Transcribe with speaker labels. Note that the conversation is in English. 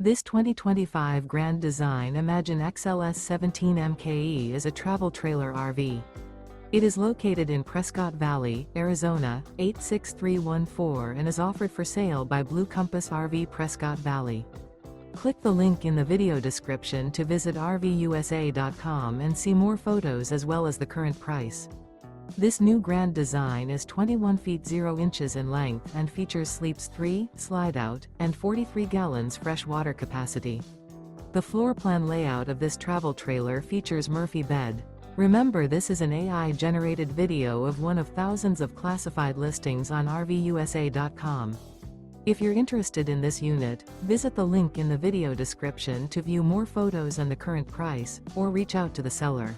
Speaker 1: This 2025 Grand Design Imagine XLS 17 MKE is a travel trailer RV. It is located in Prescott Valley, Arizona, 86314 and is offered for sale by Blue Compass RV Prescott Valley. Click the link in the video description to visit RVUSA.com and see more photos as well as the current price. This new Grand Design is 21 feet 0 inches in length and features sleeps 3, Slideout, and 43 gallons fresh water capacity. The floor plan layout of this travel trailer features Murphy bed. Remember, this is an AI-generated video of one of thousands of classified listings on RVUSA.com. If you're interested in this unit, visit the link in the video description to view more photos and the current price, or reach out to the seller.